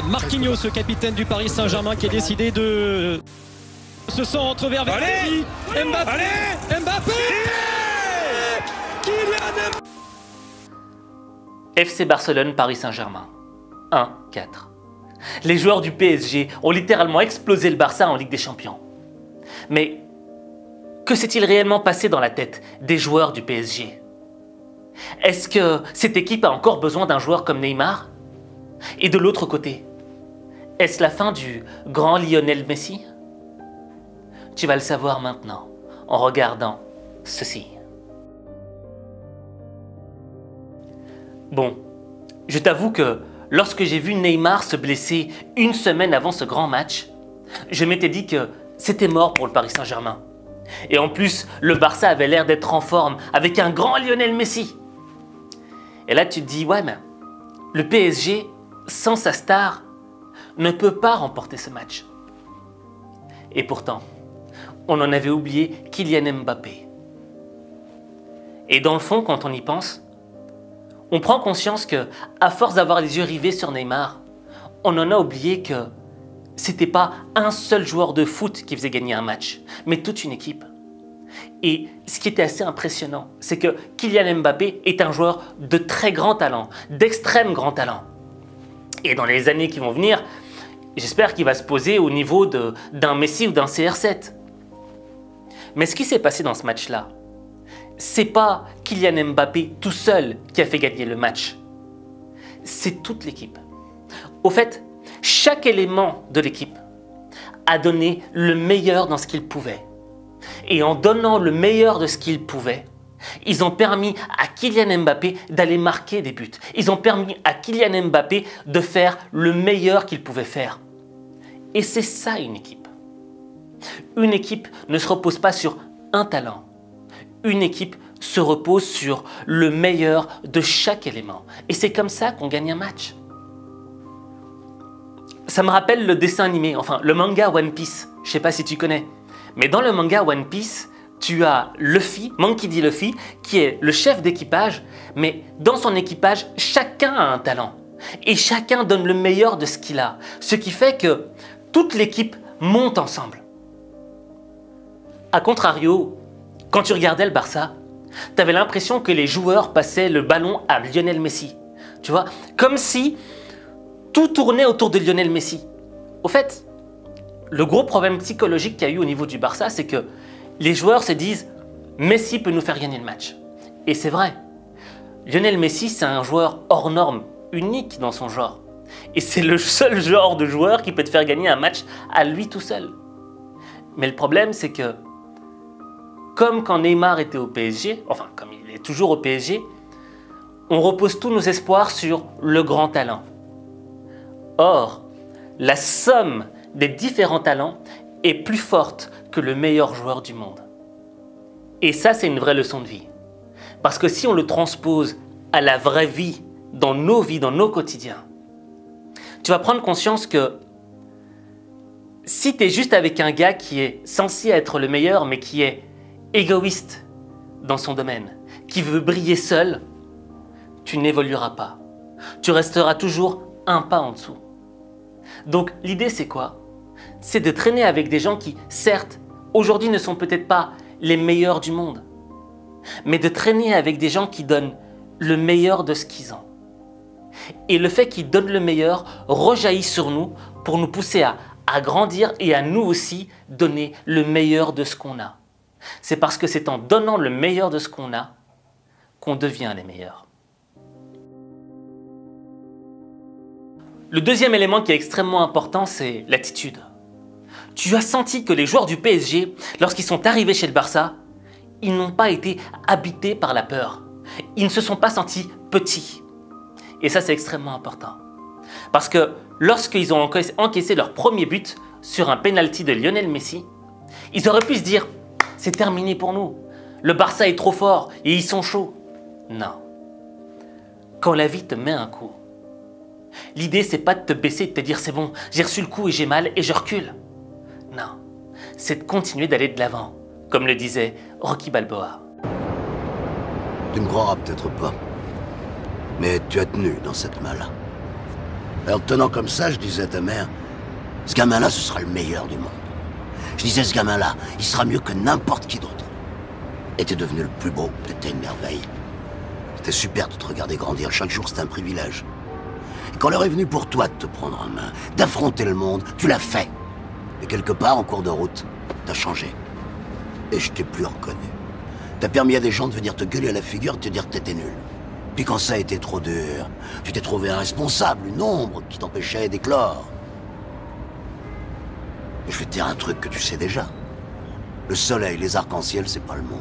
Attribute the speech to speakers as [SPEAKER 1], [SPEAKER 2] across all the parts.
[SPEAKER 1] Marquinhos, ce capitaine du Paris Saint-Germain qui a décidé de se centre vers Verratti. Mbappé. Kylian Mbappé.
[SPEAKER 2] FC Barcelone, Paris Saint-Germain. 1-4. Les joueurs du PSG ont littéralement explosé le Barça en Ligue des Champions. Mais que s'est-il réellement passé dans la tête des joueurs du PSG? Est-ce que cette équipe a encore besoin d'un joueur comme Neymar? Et de l'autre côté, est-ce la fin du grand Lionel Messi? Tu vas le savoir maintenant en regardant ceci. Bon, je t'avoue que lorsque j'ai vu Neymar se blesser une semaine avant ce grand match, je m'étais dit que c'était mort pour le Paris Saint-Germain. Et en plus, le Barça avait l'air d'être en forme avec un grand Lionel Messi. Et là, tu te dis, ouais, mais le PSG, sans sa star, ne peut pas remporter ce match. Et pourtant, on en avait oublié Kylian Mbappé. Et dans le fond, quand on y pense, on prend conscience que, à force d'avoir les yeux rivés sur Neymar, on en a oublié que c'était pas un seul joueur de foot qui faisait gagner un match, mais toute une équipe. Et ce qui était assez impressionnant, c'est que Kylian Mbappé est un joueur de très grand talent, d'extrême grand talent. Et dans les années qui vont venir, j'espère qu'il va se poser au niveau d'un Messi ou d'un CR7. Mais ce qui s'est passé dans ce match-là, c'est pas Kylian Mbappé tout seul qui a fait gagner le match. C'est toute l'équipe. Au fait, chaque élément de l'équipe a donné le meilleur dans ce qu'il pouvait. Et en donnant le meilleur de ce qu'il pouvait, ils ont permis à Kylian Mbappé d'aller marquer des buts. Ils ont permis à Kylian Mbappé de faire le meilleur qu'il pouvait faire. Et c'est ça une équipe. Une équipe ne se repose pas sur un talent. Une équipe se repose sur le meilleur de chaque élément. Et c'est comme ça qu'on gagne un match. Ça me rappelle le dessin animé, enfin le manga One Piece. Je ne sais pas si tu connais. Mais dans le manga One Piece, tu as Luffy, Monkey D. Luffy, qui est le chef d'équipage. Mais dans son équipage, chacun a un talent. Et chacun donne le meilleur de ce qu'il a. Ce qui fait que toute l'équipe monte ensemble. A contrario, quand tu regardais le Barça, tu avais l'impression que les joueurs passaient le ballon à Lionel Messi. Tu vois, comme si tout tournait autour de Lionel Messi. Au fait, le gros problème psychologique qu'il y a eu au niveau du Barça, c'est que les joueurs se disent « Messi peut nous faire gagner le match ». Et c'est vrai. Lionel Messi, c'est un joueur hors norme, unique dans son genre. Et c'est le seul genre de joueur qui peut te faire gagner un match à lui tout seul. Mais le problème, c'est que comme quand Neymar était au PSG, enfin comme il est toujours au PSG, on repose tous nos espoirs sur le grand talent. Or, la somme des différents talents est plus forte que le meilleur joueur du monde. Et ça, c'est une vraie leçon de vie. Parce que si on le transpose à la vraie vie, dans nos vies, dans nos quotidiens, tu vas prendre conscience que si tu es juste avec un gars qui est censé être le meilleur, mais qui est égoïste dans son domaine, qui veut briller seul, tu n'évolueras pas. Tu resteras toujours un pas en dessous. Donc l'idée c'est quoi? C'est de traîner avec des gens qui, certes, aujourd'hui ne sont peut-être pas les meilleurs du monde, mais de traîner avec des gens qui donnent le meilleur de ce qu'ils ont. Et le fait qu'ils donnent le meilleur rejaillit sur nous pour nous pousser à grandir et à nous aussi donner le meilleur de ce qu'on a. C'est parce que c'est en donnant le meilleur de ce qu'on a qu'on devient les meilleurs. Le deuxième élément qui est extrêmement important, c'est l'attitude. Tu as senti que les joueurs du PSG, lorsqu'ils sont arrivés chez le Barça, ils n'ont pas été habités par la peur. Ils ne se sont pas sentis petits. Et ça, c'est extrêmement important. Parce que lorsqu'ils ont encaissé leur premier but sur un penalty de Lionel Messi, ils auraient pu se dire « c'est terminé pour nous, le Barça est trop fort et ils sont chauds ». Non. Quand la vie te met un coup, l'idée, c'est pas de te baisser et de te dire « c'est bon, j'ai reçu le coup et j'ai mal et je recule ». Non, c'est de continuer d'aller de l'avant, comme le disait Rocky Balboa.
[SPEAKER 3] Tu me croiras peut-être pas, mais tu as tenu dans cette malle. En te tenant comme ça, je disais à ta mère, ce gamin-là, ce sera le meilleur du monde. Je disais, ce gamin-là, il sera mieux que n'importe qui d'autre. Et t'es devenu le plus beau, t'étais une merveille. C'était super de te regarder grandir, chaque jour c'était un privilège. Et quand l'heure est venue pour toi de te prendre en main, d'affronter le monde, tu l'as fait. Et quelque part, en cours de route, t'as changé. Et je t'ai plus reconnu. T'as permis à des gens de venir te gueuler à la figure et te dire que t'étais nul. Puis quand ça a été trop dur, tu t'es trouvé un responsable, une ombre qui t'empêchait d'éclore. Et je vais te dire un truc que tu sais déjà. Le soleil, les arcs-en-ciel, c'est pas le monde.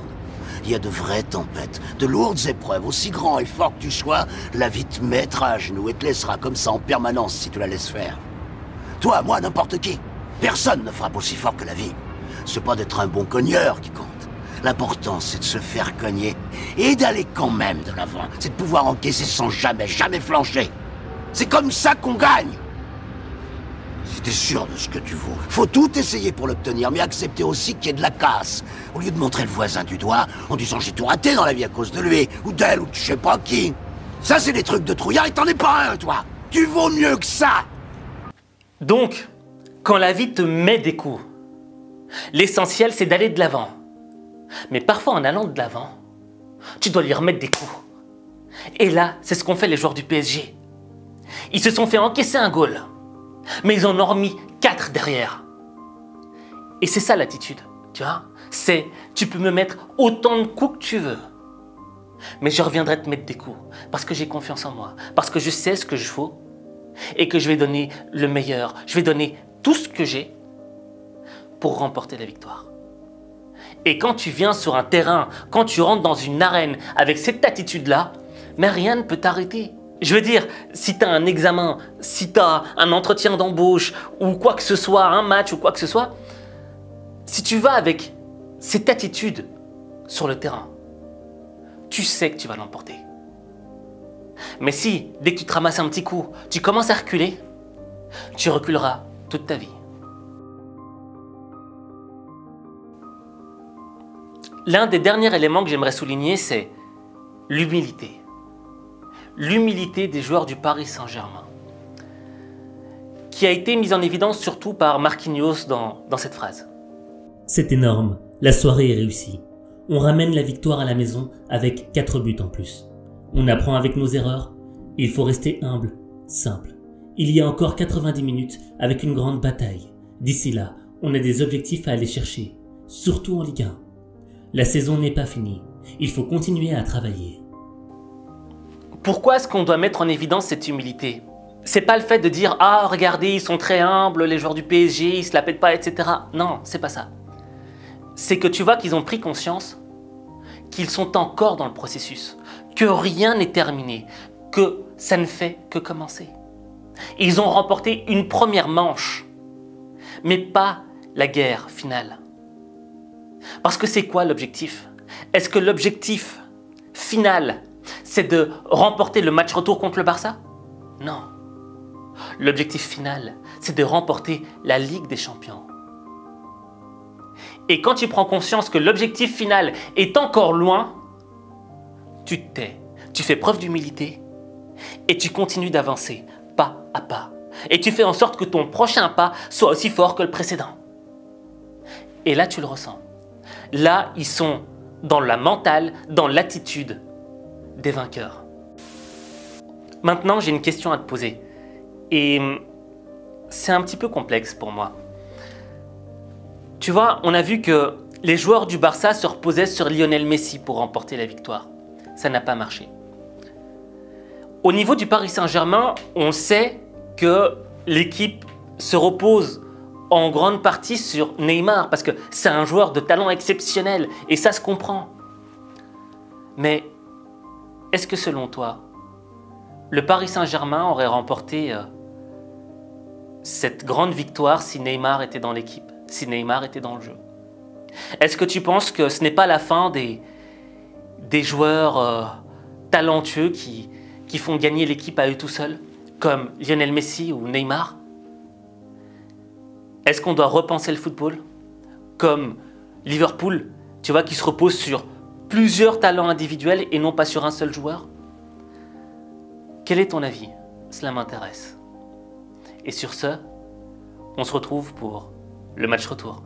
[SPEAKER 3] Il y a de vraies tempêtes, de lourdes épreuves, aussi grand et fort que tu sois, la vie te mettra à genoux et te laissera comme ça en permanence si tu la laisses faire. Toi, moi, n'importe qui. Personne ne frappe aussi fort que la vie. C'est pas d'être un bon cogneur qui compte. L'important, c'est de se faire cogner et d'aller quand même de l'avant. C'est de pouvoir encaisser sans jamais flancher. C'est comme ça qu'on gagne. Si t'es sûr de ce que tu vaux, faut tout essayer pour l'obtenir, mais accepter aussi qu'il y ait de la casse. Au lieu de montrer le voisin du doigt en disant j'ai tout raté dans la vie à cause de lui, ou d'elle, ou de je sais pas qui. Ça, c'est des trucs de trouillard et t'en es pas un, toi. Tu vaux mieux que ça.
[SPEAKER 2] Donc, quand la vie te met des coups, l'essentiel c'est d'aller de l'avant. Mais parfois en allant de l'avant, tu dois lui remettre des coups. Et là, c'est ce qu'ont fait les joueurs du PSG. Ils se sont fait encaisser un goal, mais ils en ont remis 4 derrière. Et c'est ça l'attitude, tu vois. C'est, tu peux me mettre autant de coups que tu veux, mais je reviendrai te mettre des coups, parce que j'ai confiance en moi, parce que je sais ce que je vaux, et que je vais donner le meilleur, je vais donner tout ce que j'ai pour remporter la victoire. Et quand tu viens sur un terrain, quand tu rentres dans une arène avec cette attitude-là, mais rien ne peut t'arrêter. Je veux dire, si tu as un examen, si tu as un entretien d'embauche, ou quoi que ce soit, un match ou quoi que ce soit, si tu vas avec cette attitude sur le terrain, tu sais que tu vas l'emporter. Mais si, dès que tu te ramasses un petit coup, tu commences à reculer, tu reculeras toute ta vie. L'un des derniers éléments que j'aimerais souligner, c'est l'humilité. L'humilité des joueurs du Paris Saint-Germain, qui a été mise en évidence surtout par Marquinhos dans cette phrase.
[SPEAKER 4] C'est énorme, la soirée est réussie. On ramène la victoire à la maison avec 4 buts en plus. On apprend avec nos erreurs, il faut rester humble, simple. Il y a encore 90 minutes avec une grande bataille. D'ici là, on a des objectifs à aller chercher, surtout en Ligue 1. La saison n'est pas finie, il faut continuer à travailler.
[SPEAKER 2] Pourquoi est-ce qu'on doit mettre en évidence cette humilité? C'est pas le fait de dire « Ah, regardez, ils sont très humbles, les joueurs du PSG, ils se la pètent pas, etc. » Non, c'est pas ça. C'est que tu vois qu'ils ont pris conscience qu'ils sont encore dans le processus, que rien n'est terminé, que ça ne fait que commencer. Ils ont remporté une première manche, mais pas la guerre finale. Parce que c'est quoi l'objectif? Est-ce que l'objectif final, c'est de remporter le match retour contre le Barça? Non. L'objectif final, c'est de remporter la Ligue des Champions. Et quand tu prends conscience que l'objectif final est encore loin, tu te tais, tu fais preuve d'humilité et tu continues d'avancer pas à pas. Et tu fais en sorte que ton prochain pas soit aussi fort que le précédent. Et là, tu le ressens. Là, ils sont dans la mentale, dans l'attitude des vainqueurs. Maintenant, j'ai une question à te poser. Et c'est un petit peu complexe pour moi. Tu vois, on a vu que les joueurs du Barça se reposaient sur Lionel Messi pour remporter la victoire. Ça n'a pas marché. Au niveau du Paris Saint-Germain, on sait que l'équipe se repose en grande partie sur Neymar, parce que c'est un joueur de talent exceptionnel, et ça se comprend. Mais est-ce que selon toi, le Paris Saint-Germain aurait remporté cette grande victoire si Neymar était dans l'équipe, si Neymar était dans le jeu? Est-ce que tu penses que ce n'est pas la fin des joueurs talentueux qui font gagner l'équipe à eux tout seuls, comme Lionel Messi ou Neymar? Est-ce qu'on doit repenser le football comme Liverpool, tu vois, qui se repose sur plusieurs talents individuels et non pas sur un seul joueur? Quel est ton avis? Cela m'intéresse. Et sur ce, on se retrouve pour le match retour.